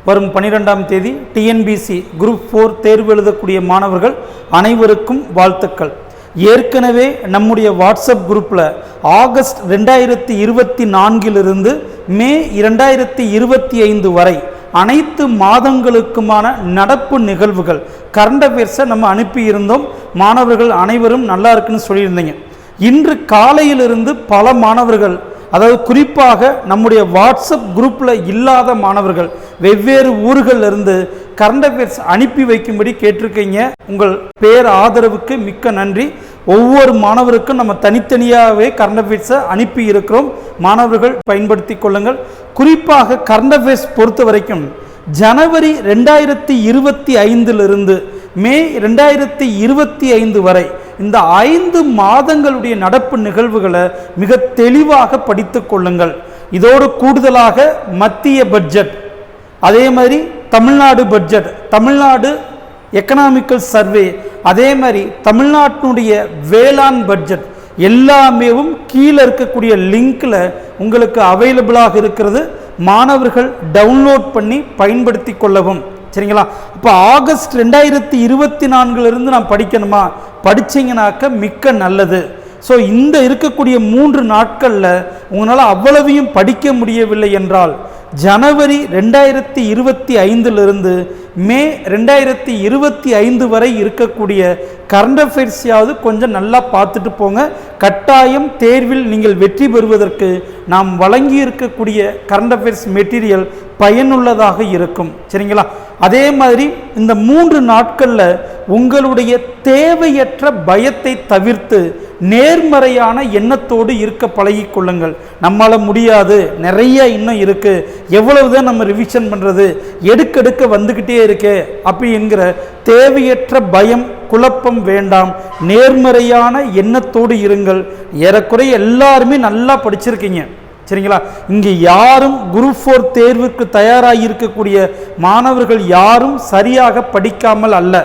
வரும் 12ஆம் தேதி டிஎன்பிசி குரூப் 4 தேர்வு எழுதக்கூடிய மாணவர்கள் அனைவருக்கும் வாழ்த்துக்கள். ஏற்கனவே நம்முடைய வாட்ஸ்அப் குரூப்பில் ஆகஸ்ட் 2024 மே 2025 வரை அனைத்து மாதங்களுக்குமான நடப்பு நிகழ்வுகள் கரண்ட் அஃபேர்ஸை நம்ம அனுப்பியிருந்தோம். மாணவர்கள் அனைவரும் நல்லா இருக்குன்னு சொல்லியிருந்தீங்க. இன்று காலையிலிருந்து பல மாணவர்கள், அதாவது குறிப்பாக நம்முடைய வாட்ஸ்அப் குரூப்பில் இல்லாத மாணவர்கள் வெவ்வேறு ஊர்களில் இருந்து கரண்ட் அஃபேர்ஸ் அனுப்பி வைக்கும்படி கேட்டிருக்கீங்க. உங்கள் பேர் ஆதரவுக்கு மிக்க நன்றி. ஒவ்வொரு மாணவருக்கும் நம்ம தனித்தனியாகவே கரண்ட் அஃபேர்ஸை அனுப்பி இருக்கிறோம். மாணவர்கள் பயன்படுத்தி கொள்ளுங்கள். குறிப்பாக கரண்ட் அஃபேர்ஸ் பொறுத்த வரைக்கும் ஜனவரி 2025 மே 2025 வரை இந்த 5 மாதங்களுடைய நடப்பு நிகழ்வுகளை மிக தெளிவாக படித்து கொள்ளுங்கள். இதோடு கூடுதலாக மத்திய பட்ஜெட், அதே மாதிரி Tamil Nadu budget, Tamil Nadu economical survey, அதே மாதிரி தமிழ்நாட்டினுடைய வேளாண் பட்ஜெட் எல்லாமேவும் கீழே இருக்கக்கூடிய லிங்கில் உங்களுக்கு அவைலபிளாக இருக்கிறது. மாணவர்கள் டவுன்லோட் பண்ணி பயன்படுத்தி கொள்ளவும். சரிங்களா? இப்போ ஆகஸ்ட் 2024 நான் படிக்கணுமா? படிச்சிங்கனாக்க மிக்க நல்லது. ஸோ இந்த இருக்கக்கூடிய 3 நாட்களில் உங்களால் அவ்வளவையும் படிக்க முடியவில்லை என்றால் ஜனவரி 2025 மே 2025 வரை இருக்கக்கூடிய கரண்ட் அஃபேர்ஸையாவது கொஞ்சம் நல்லா பார்த்துட்டு போங்க. கட்டாயம் தேர்வில் நீங்கள் வெற்றி பெறுவதற்கு நாம் வழங்கி இருக்கக்கூடிய கரண்ட் அஃபேர்ஸ் மெட்டீரியல் பயனுள்ளதாக இருக்கும். சரிங்களா? அதே மாதிரி இந்த 3 நாட்களில் உங்களுடைய தேவையற்ற பயத்தை தவிர்த்து நேர்மறையான எண்ணத்தோடு இருக்க பழகிக் கொள்ளுங்கள். நம்மளால் முடியாது, நிறைய இன்னும் இருக்கு, எவ்வளவுதான் நம்ம ரிவிஷன் பண்ணுறது, எடுக்க வந்துக்கிட்டே இருக்கு அப்படி என்கிற தேவையற்ற பயம் குழப்பம் வேண்டாம். நேர்மறையான எண்ணத்தோடு இருங்கள். ஏறக்குறைய எல்லாருமே நல்லா படிச்சிருக்கீங்க. சரிங்களா? இங்கே யாரும் குரூப் 4 தேர்வுக்கு தயாராகி இருக்கக்கூடிய மாணவர்கள் யாரும் சரியாக படிக்காமல் அல்ல.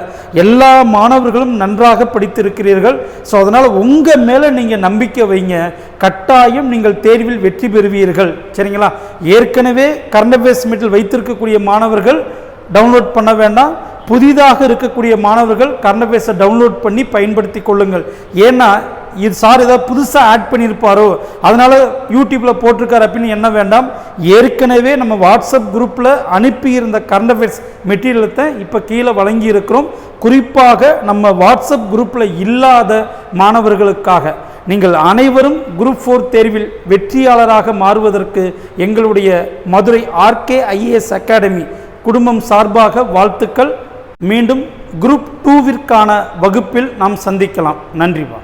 எல்லா மாணவர்களும் நன்றாக படித்திருக்கிறீர்கள். ஸோ அதனால் உங்கள் மேலே நீங்கள் நம்பிக்கை வைங்க. கட்டாயம் நீங்கள் தேர்வில் வெற்றி பெறுவீர்கள். சரிங்களா? ஏற்கனவே கரண்ட் அஃபேர்ஸ் மெட்டீரியல் வைத்திருக்கக்கூடிய மாணவர்கள் டவுன்லோட் பண்ண வேண்டாம். புதிதாக இருக்கக்கூடிய மாணவர்கள் கரண்ட் அஃபேர்ஸை டவுன்லோட் பண்ணி பயன்படுத்தி கொள்ளுங்கள். ஏன்னா இது சார் ஏதாவது புதுசாக ஆட் பண்ணியிருப்பாரோ அதனால் யூடியூப்பில் போட்டிருக்காரு அப்படின்னு என்ன வேண்டாம். ஏற்கனவே நம்ம வாட்ஸ்அப் குரூப்பில் அனுப்பியிருந்த கரண்ட் அஃபேர்ஸ் மெட்டீரியலை இப்போ கீழே வழங்கி இருக்கிறோம். குறிப்பாக நம்ம வாட்ஸ்அப் குரூப்பில் இல்லாத மாணவர்களுக்காக நீங்கள் அனைவரும் குரூப் 4 தேர்வில் வெற்றியாளராக மாறுவதற்கு எங்களுடைய மதுரை RKIAS அகாடமி குடும்பம் சார்பாக வாழ்த்துக்கள். மீண்டும் குரூப் 2விற்கான வகுப்பில் நாம் சந்திக்கலாம். நன்றிவா.